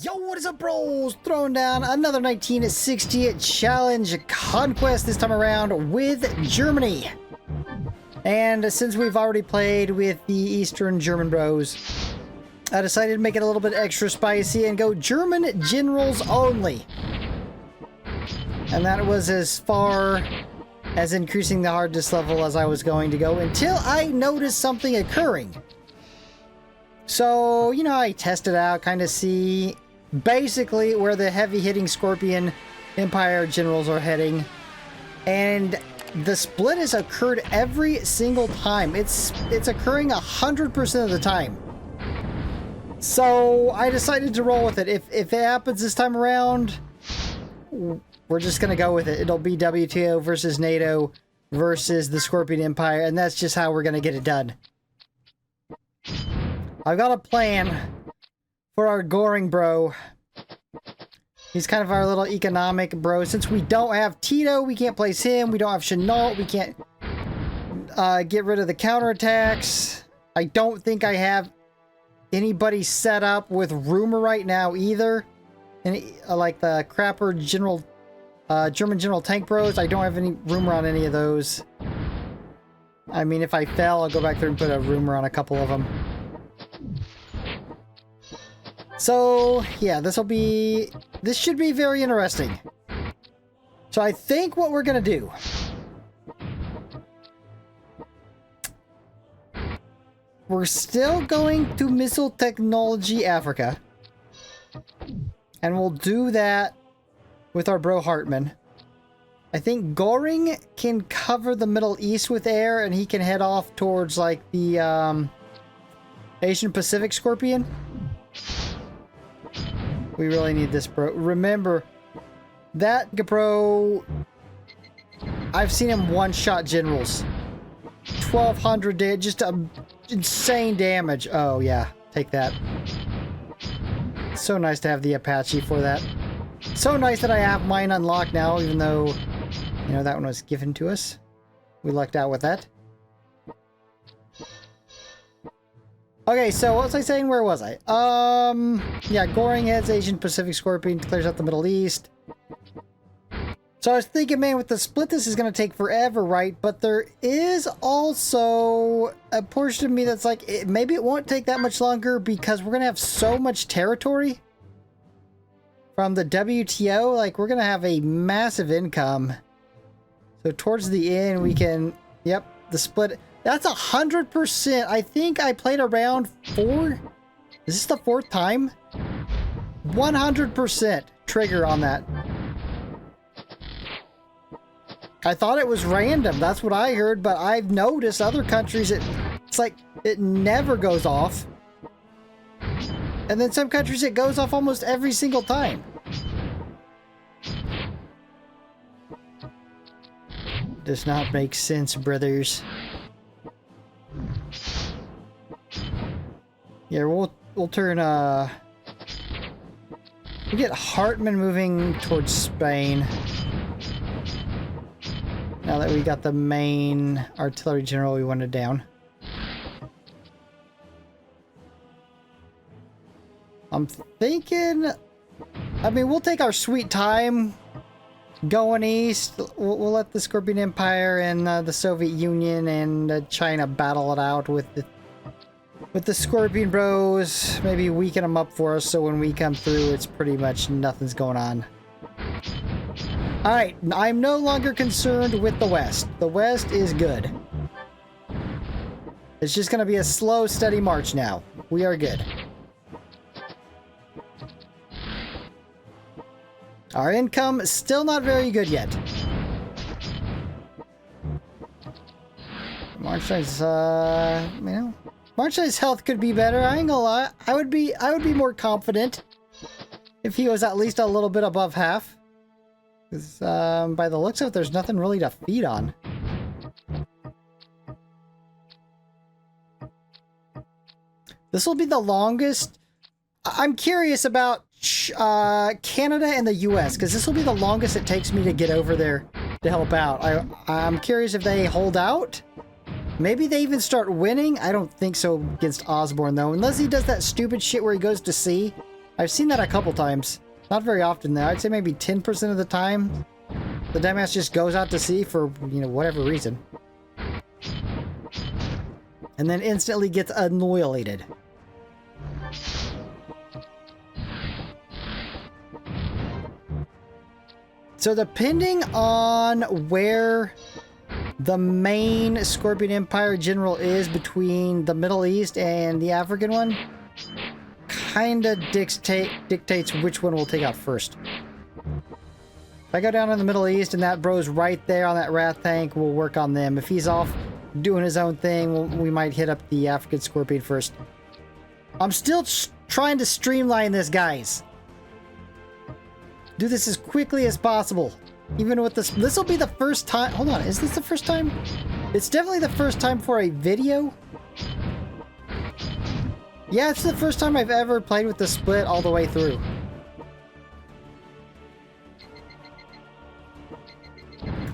Yo, what is up, bros? Throwing down another 1960 challenge conquest, this time around with Germany. And since we've already played with the Eastern German bros, I decided to make it a little bit extra spicy and go German generals only. And that was as far as increasing the hardness level as I was going to go until I noticed something occurring. So, you know, I tested out, kind of see basically where the heavy-hitting Scorpion Empire generals are heading. And the split has occurred every single time. It's occurring 100% of the time. So I decided to roll with it. If it happens this time around, we're just going to go with it. It'll be WTO versus NATO versus the Scorpion Empire, and that's just how we're going to get it done. I've got a plan for our Goring bro. He's kind of our little economic bro. Since we don't have Tito, we can't place him. We don't have Chenault. We can't get rid of the counterattacks. I don't think I have anybody set up with rumor right now either. Any, like the crapper general, German general tank bros. I don't have any rumor on any of those. I mean, if I fail, I'll go back there and put a rumor on a couple of them. So, yeah, this should be very interesting. So I think what we're going to do, we're still going to Missile Technology Africa. And we'll do that with our bro Hartmann. I think Goring can cover the Middle East with air, and he can head off towards, like, the Asian Pacific Scorpion. We really need this, bro. Remember, that bro, I've seen him one-shot generals. 1,200 damage, just insane damage. Oh, yeah, take that. So nice to have the Apache for that. So nice that I have mine unlocked now, even though, you know, that one was given to us. We lucked out with that. Okay, so what was I saying? Where was I? Yeah, Goring heads Asian Pacific Scorpion, clears out the Middle East. So I was thinking, man, with the split, this is going to take forever, right? But there is also a portion of me that's like, maybe it won't take that much longer because we're going to have so much territory from the WTO. Like, we're going to have a massive income. So towards the end, we can, yep, the split. That's 100%. I think I played around 4. Is this the 4th time? 100% trigger on that. I thought it was random. That's what I heard, but I've noticed other countries, it's like it never goes off. And then some countries it goes off almost every single time. Does not make sense, brothers. Yeah, we'll turn we get Hartmann moving towards Spain. Now that we got the main artillery general we wanted down. I'm thinking, I mean, we'll take our sweet time going east. We'll let the Scorpion Empire and the Soviet Union and China battle it out with the Scorpion bros. Maybe weaken them up for us so when we come through, it's pretty much nothing's going on. Alright, I'm no longer concerned with the West. The West is good. It's just going to be a slow, steady march now. We are good. Our income is still not very good yet. Marchline's, you know, Marchline's health could be better. I ain't gonna lie. I would be more confident if he was at least a little bit above half. Because, by the looks of it, there's nothing really to feed on. This will be the longest. I'm curious about Canada and the US, because this will be the longest it takes me to get over there to help out. I'm curious if they hold out. Maybe they even start winning. I don't think so against Osborne, though. Unless he does that stupid shit where he goes to sea I've seen that a couple times. Not very often though. I'd say maybe 10% of the time the dumbass just goes out to sea for, you know, whatever reason. And then instantly gets annihilated. So depending on where the main Scorpion Empire general is between the Middle East and the African one, kinda dictates which one we'll take out first. If I go down in the Middle East and that bro's right there on that Wrath tank, we'll work on them. If he's off doing his own thing, we might hit up the African Scorpion first. I'm still trying to streamline this, guys. Do this as quickly as possible. Even with this, this will be the first time. Hold on, is this the first time? It's definitely the first time for a video. Yeah, it's the first time I've ever played with the split all the way through.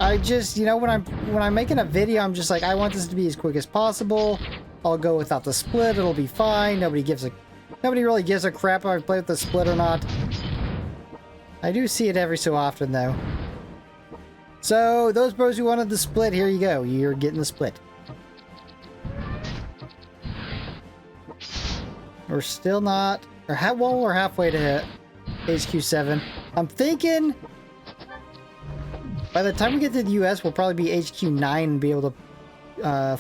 I just, you know, when I'm making a video, I'm just like, I want this to be as quick as possible. I'll go without the split. It'll be fine. Nobody really gives a crap if I play with the split or not. I do see it every so often, though. So, those bros who wanted the split, here you go. You're getting the split. We're still not... Well, we're halfway to HQ7. I'm thinking... By the time we get to the US, we'll probably be HQ9 and be able to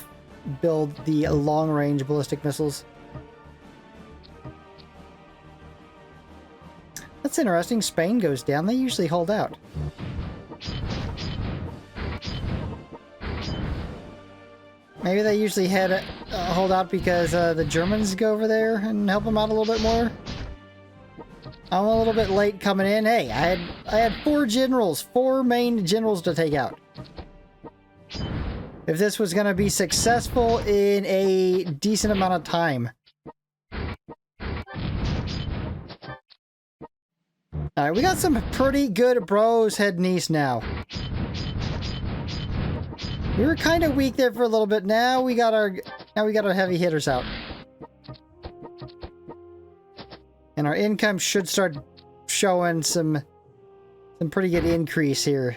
build the long-range ballistic missiles. That's interesting. Spain goes down. They usually hold out. Maybe they usually hold out because the Germans go over there and help them out a little bit more. I'm a little bit late coming in. Hey, I had four main generals to take out. If this was going to be successful in a decent amount of time. Alright, we got some pretty good bros heading east now. We were kind of weak there for a little bit. Now we got our heavy hitters out. And our income should start showing some pretty good increase here.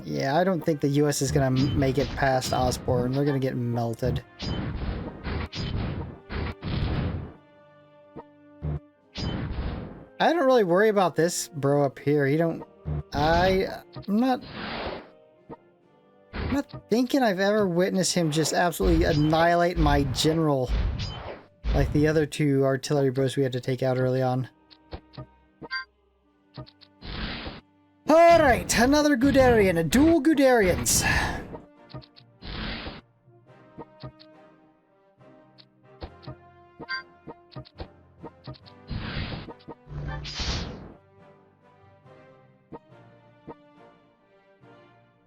Yeah, I don't think the US is going to make it past Osborne. They're going to get melted. I don't really worry about this bro up here. I'm not thinking I've ever witnessed him just absolutely annihilate my general like the other two artillery bros we had to take out early on. Alright, another Guderian, a dual Guderians.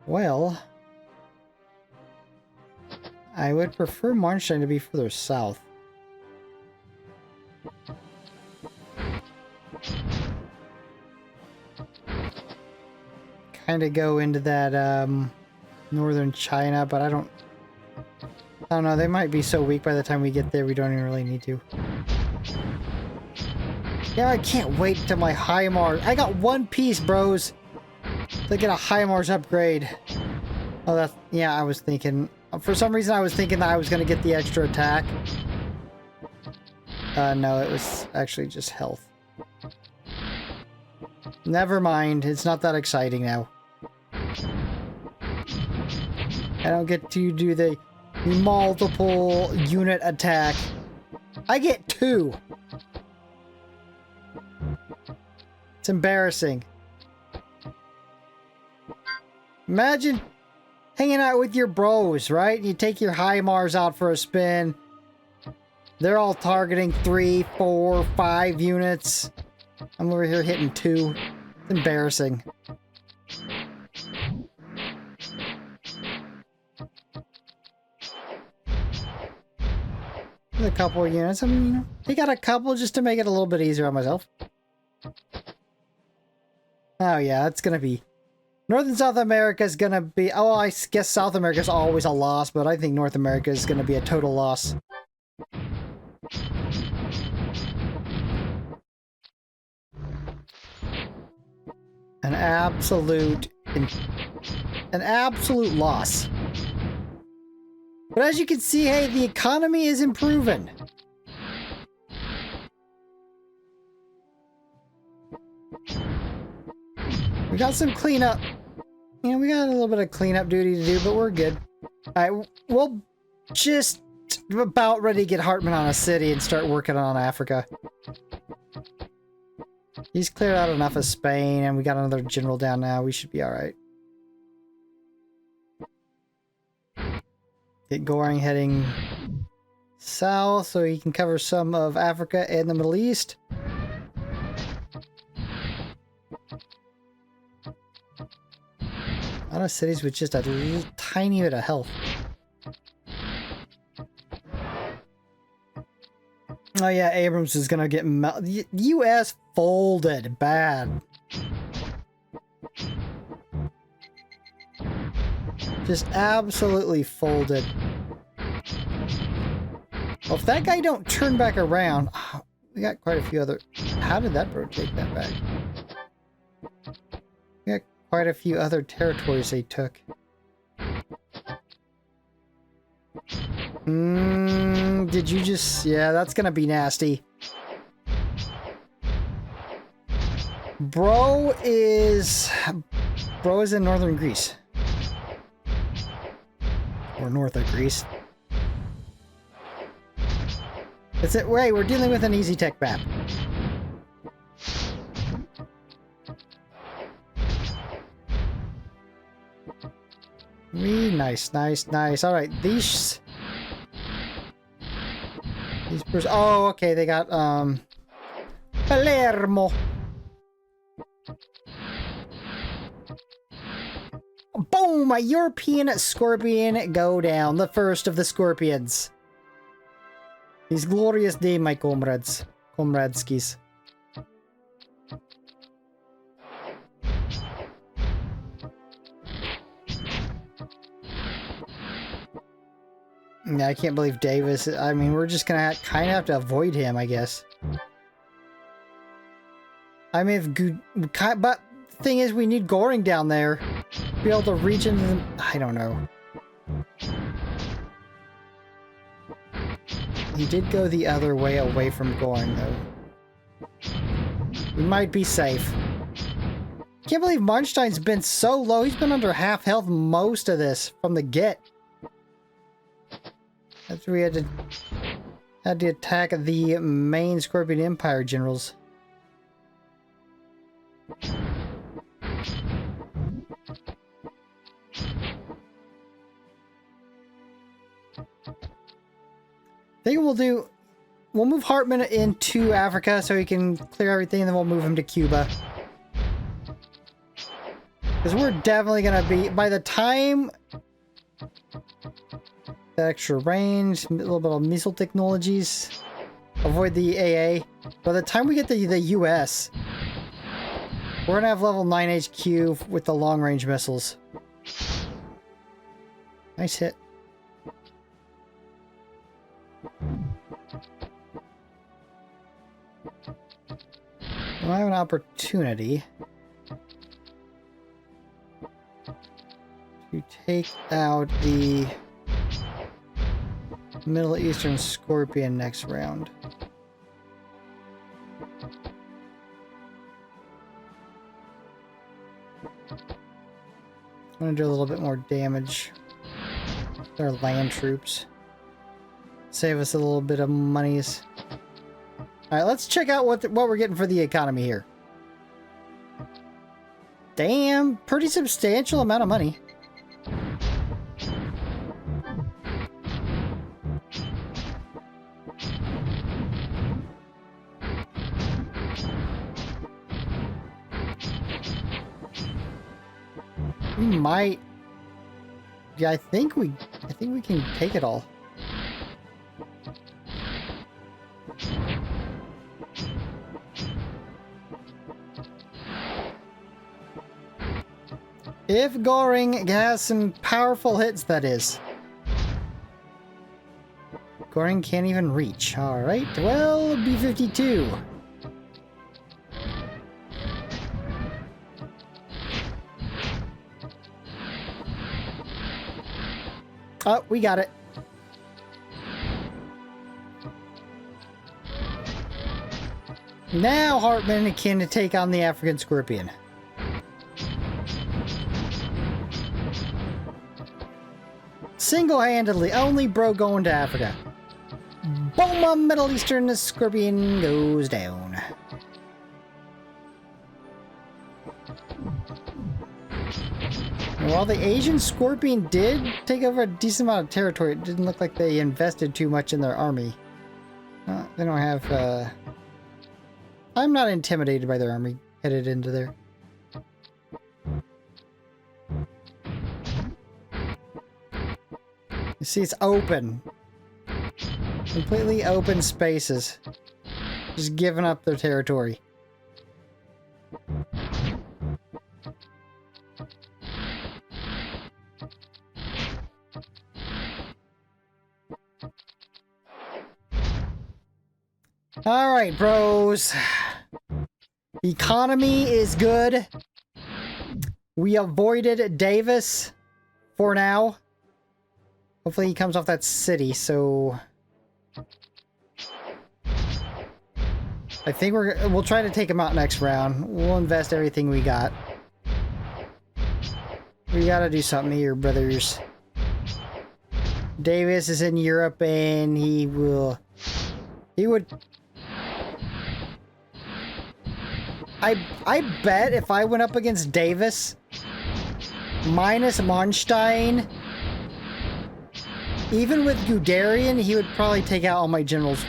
Well, I would prefer Marnstein to be further south. Kind of go into that northern China, but I don't know, they might be so weak by the time we get there we don't even really need to. Yeah, I can't wait till my HIMARS. I got one piece, bros, to get a HIMARS upgrade. Oh, that's, yeah, I was thinking, for some reason I was thinking that I was going to get the extra attack. No, it was actually just health. Never mind, it's not that exciting now. I don't get to do the multiple unit attack. I get 2. It's embarrassing. Imagine hanging out with your bros, right? You take your HIMARS out for a spin. They're all targeting 3, 4, 5 units. I'm over here hitting 2. It's embarrassing. A couple of units. I mean, you know, they got a couple just to make it a little bit easier on myself. Oh yeah, it's gonna be North and South America is going to be... Oh, I guess South America is always a loss, but I think North America is going to be a total loss. An absolute loss. But as you can see, hey, the economy is improving. We got some cleanup. Yeah, we got a little bit of cleanup duty to do, but we're good. Alright, we'll just about ready to get Hartman on a city and start working on Africa. He's cleared out enough of Spain, and we got another general down now. We should be alright. Get Goring heading south so he can cover some of Africa and the Middle East. A lot of cities with just a little tiny bit of health. Oh yeah, Abrams is gonna get U.S. folded bad. Just absolutely folded. Well, if that guy don't turn back around, oh, we got quite a few other... How did that bro take that back? We got quite a few other territories they took. Did you just... Yeah, that's gonna be nasty. Bro is in northern Greece. Or north of Greece. It's it. Wait, we're dealing with an easy tech map. Nice. All right, these. Oh, okay. They got Palermo. Boom! A European scorpion go down. The first of the scorpions. These glorious day, my comrades. Comradeskis. Yeah, I can't believe Davis. I mean, we're just gonna kind of have to avoid him, I guess. I mean, but the thing is, we need Goring down there. Be able to reach into the... I don't know. He did go the other way away from Goring, though. We might be safe. Can't believe Marnstein's been so low. He's been under half health most of this from the get. That's where we had to attack the main Scorpion Empire generals. I think we'll move Hartman into Africa so he can clear everything, and then we'll move him to Cuba. Because we're definitely going to be, by the time... The extra range, a little bit of missile technologies, avoid the AA. By the time we get to the US, we're going to have level 9 HQ with the long-range missiles. Nice hit. Well, I have an opportunity to take out the Middle Eastern Scorpion next round. I'm gonna do a little bit more damage with our land troops. Save us a little bit of monies. Alright, let's check out what we're getting for the economy here. Damn, pretty substantial amount of money. We might... Yeah, I think we can take it all. If Goring has some powerful hits, that is. Goring can't even reach. Alright, well, B-52. Oh, we got it. Now Hartman can take on the African Scorpion. Single-handedly, only bro going to Africa. Boom! Middle Eastern Scorpion goes down. While the Asian Scorpion did take over a decent amount of territory, it didn't look like they invested too much in their army. They don't have, I'm not intimidated by their army headed into there. You see, it's open. Completely open spaces. Just giving up their territory. Alright, bros. Economy is good. We avoided Davis for now. Hopefully he comes off that city, so... I think we'll try to take him out next round. We'll invest everything we got. We gotta do something here, brothers. Davis is in Europe and he would... I bet if I went up against Davis minus Manstein, even with Guderian, he would probably take out all my generals.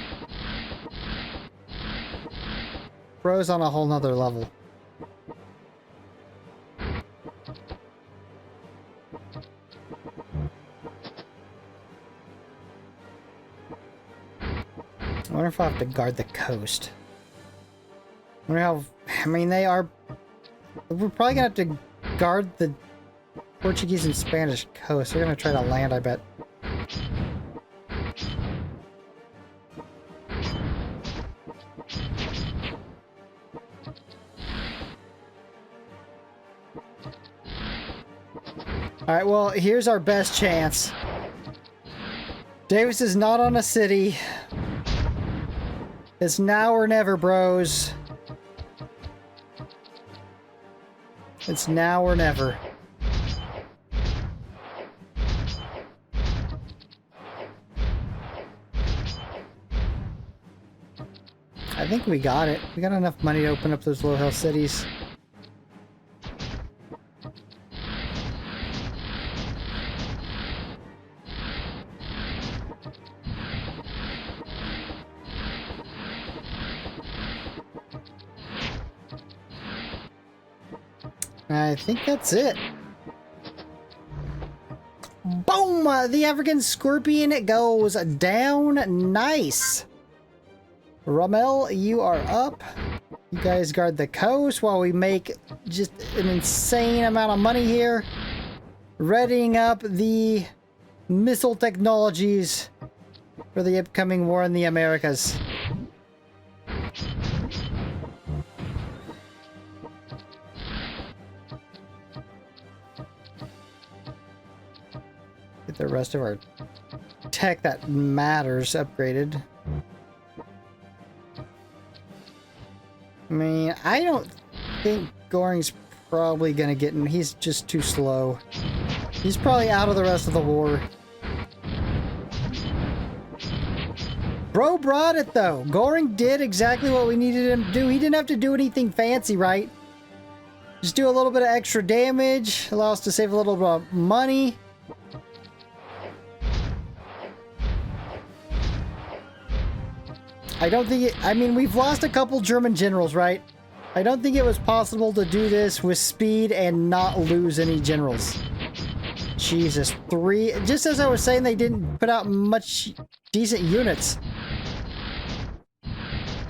Bro's on a whole nother level. I wonder if I have to guard the coast. I wonder how... I mean, they are... We're probably gonna have to guard the Portuguese and Spanish coast. They're gonna try to land, I bet. Alright, well, here's our best chance. Davis is not on a city. It's now or never, bros. It's now or never. I think we got it. We got enough money to open up those low-hill cities. I think that's it. Boom! The African Scorpion goes down. Nice. Rommel, you are up. You guys guard the coast while we make just an insane amount of money here. Readying up the missile technologies for the upcoming war in the Americas. Get the rest of our tech that matters upgraded. I mean, I don't think Goring's probably gonna get in. He's just too slow. He's probably out of the rest of the war. Bro brought it though. Goring did exactly what we needed him to do. He didn't have to do anything fancy, right? Just do a little bit of extra damage, allow us to save a little bit of money. I don't think it... I mean, we've lost a couple German generals, right? I don't think it was possible to do this with speed and not lose any generals. Jesus, 3... Just as I was saying, they didn't put out much decent units.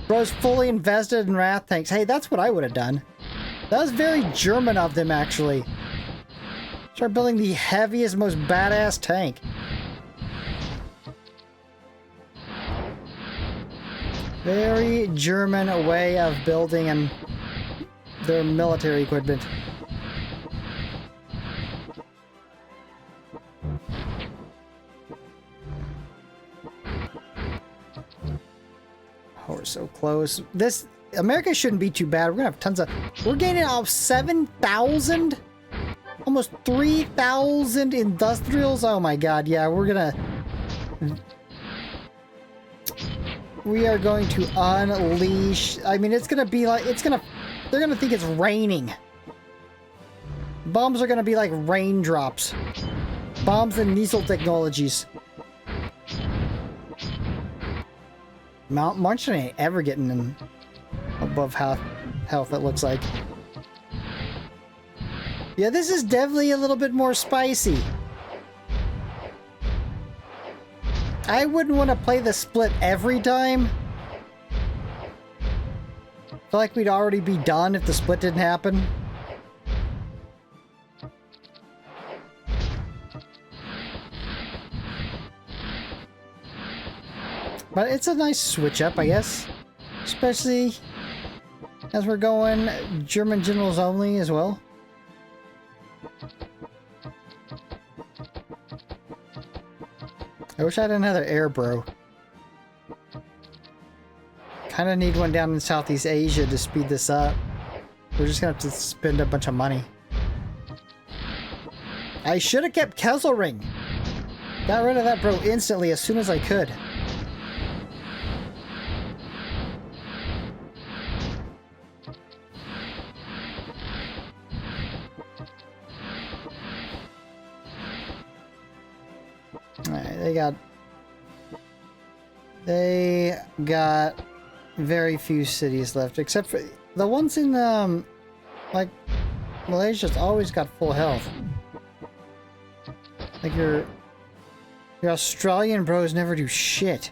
Bro's fully invested in Wrath tanks. Hey, that's what I would have done. That was very German of them, actually. Start building the heaviest, most badass tank. Very German way of building and their military equipment. Oh, we're so close. This America shouldn't be too bad. We're gonna have tons of. We're gaining off 7,000, almost 3,000 industrials. Oh my god! Yeah, we're gonna. We are going to unleash. I mean, it's gonna be like it's gonna. They're gonna think it's raining. Bombs are gonna be like raindrops. Bombs and missile technologies. Mount Munchen ain't ever getting in above health, it looks like. Yeah, this is definitely a little bit more spicy. I wouldn't want to play the split every time. I feel like we'd already be done if the split didn't happen. But it's a nice switch up, I guess. Especially as we're going German generals only as well. I wish I had another air bro. Kind of need one down in Southeast Asia to speed this up. We're just gonna have to spend a bunch of money. I should have kept Kesselring. Got rid of that bro instantly as soon as I could. Alright, they got very few cities left, except for the ones in like Malaysia's always got full health. Like your Australian bros never do shit.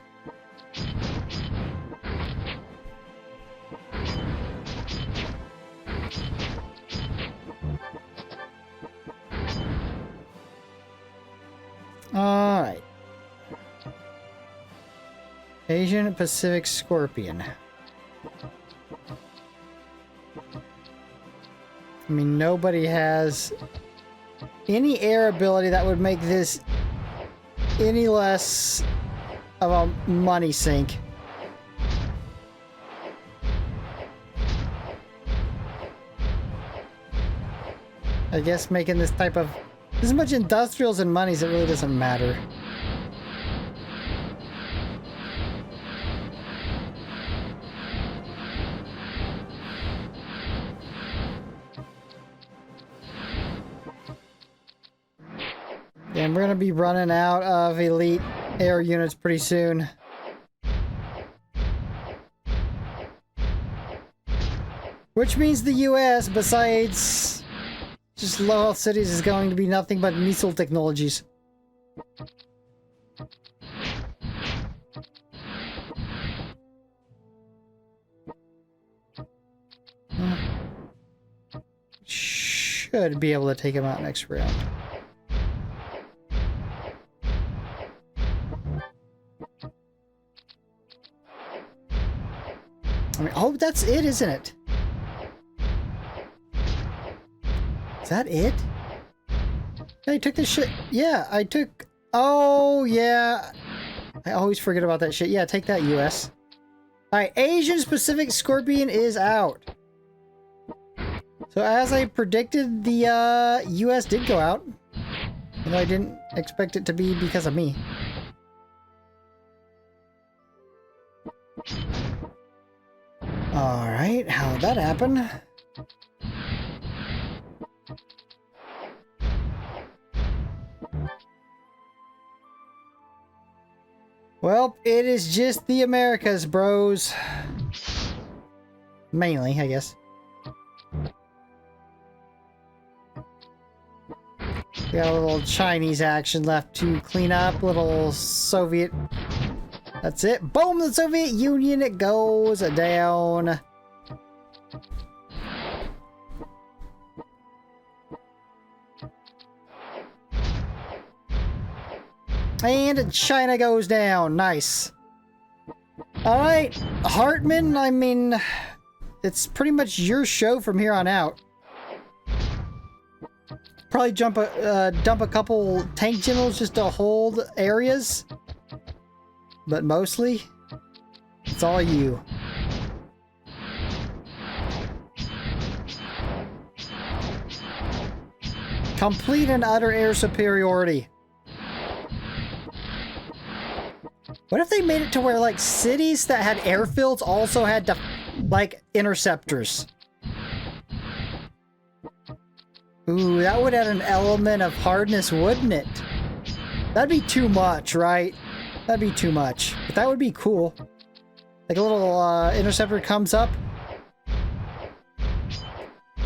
Alright. Asian Pacific Scorpion. I mean, nobody has any air ability that would make this any less of a money sink. I guess making this type of as much industrials and monies, it really doesn't matter. And we're gonna be running out of elite air units pretty soon. Which means the US, besides just low health cities, is going to be nothing but missile technologies. Should be able to take him out next round. I mean, oh, that's it, isn't it? Is that it? I took this shit. Yeah, I took... Oh, yeah. I always forget about that shit. Yeah, take that, US. Alright, Asian Pacific Scorpion is out. So as I predicted, the US did go out. Although I didn't expect it to be because of me. Alright, how'd that happen? Well, it is just the Americas, bros. Mainly, I guess. We got a little Chinese action left to clean up. Little Soviet. That's it. Boom! The Soviet Union, it goes down. And China goes down. Nice. Alright, Hartman, I mean, it's pretty much your show from here on out. Probably dump a couple tank generals just to hold areas. But mostly, it's all you. Complete and utter air superiority. What if they made it to where, like, cities that had airfields also had, like, interceptors? Ooh, that would add an element of hardness, wouldn't it? That'd be too much, right? That'd be too much. But that would be cool. Like a little interceptor comes up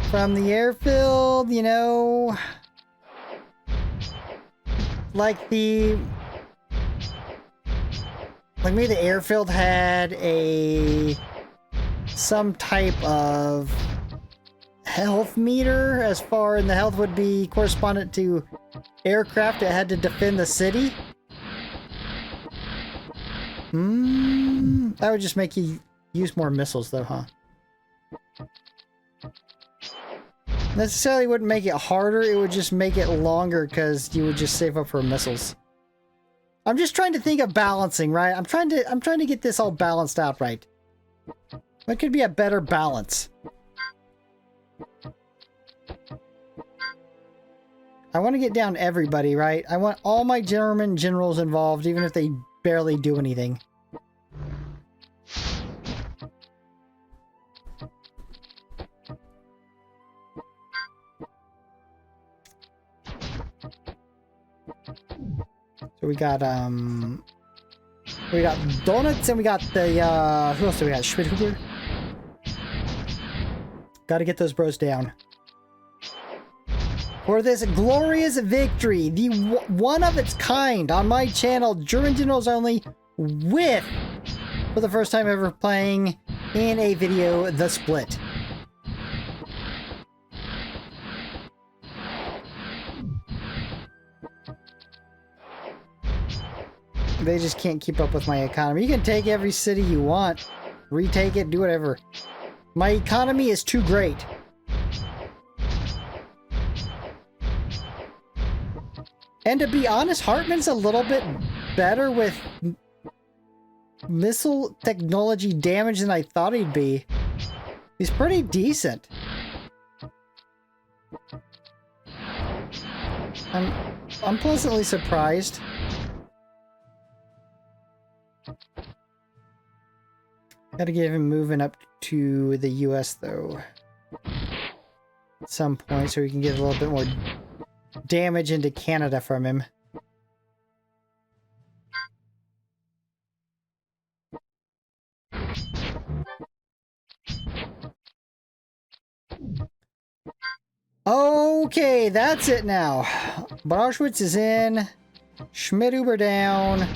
from the airfield, you know. Like the... Like maybe the airfield had some type of health meter as far, and the health would be correspondent to aircraft that had to defend the city. That would just make you use more missiles though, huh? Necessarily wouldn't make it harder, it would just make it longer because you would just save up for missiles. I'm just trying to think of balancing, right? I'm trying to get this all balanced out right. What could be a better balance? I want to get down everybody, right? I want all my German generals involved, even if they barely do anything. So we got Donuts and we got the who else do we got? Schmidhuber. Gotta get those bros down. For this glorious victory, the one of its kind on my channel, German Generals Only, with, for the first time ever playing in a video, The Split. They just can't keep up with my economy. You can take every city you want, retake it, do whatever. My economy is too great. And to be honest, Hartman's a little bit better with missile technology damage than I thought he'd be. He's pretty decent. I'm pleasantly surprised. Gotta get him moving up to the US though. At some point so we can get a little bit more damage into Canada from him. Okay, that's it now. Auschwitz is in. Schmidhuber down.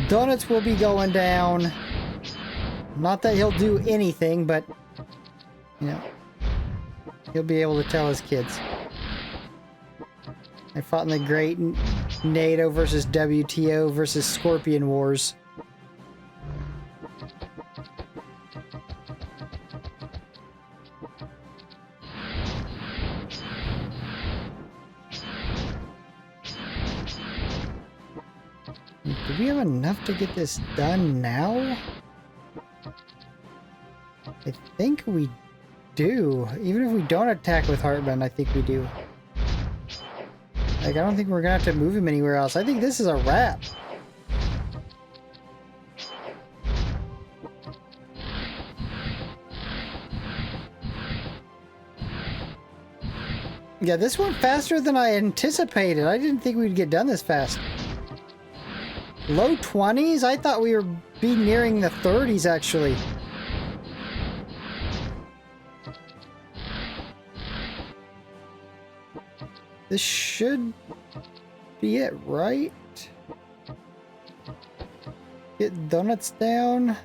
Donuts will be going down. Not that he'll do anything, but, you know, he'll be able to tell his kids. I fought in the great NATO versus WTO versus Scorpion Wars. Do we have enough to get this done now? I think we do. Even if we don't attack with Hartman, I think we do. Like, I don't think we're gonna have to move him anywhere else. I think this is a wrap. Yeah, this went faster than I anticipated. I didn't think we'd get done this fast. Low 20s? I thought we were be nearing the 30s, actually. This should be it, right? Get donuts down.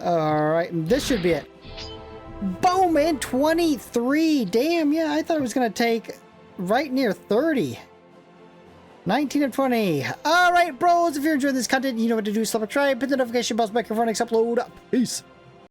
Alright, this should be it. Boom! man, 23. Damn, yeah, I thought it was going to take right near 30. 19 and 20. All right, bros, if you're enjoying this content, you know what to do. Subscribe, hit the notification bell, make your next upload. Peace.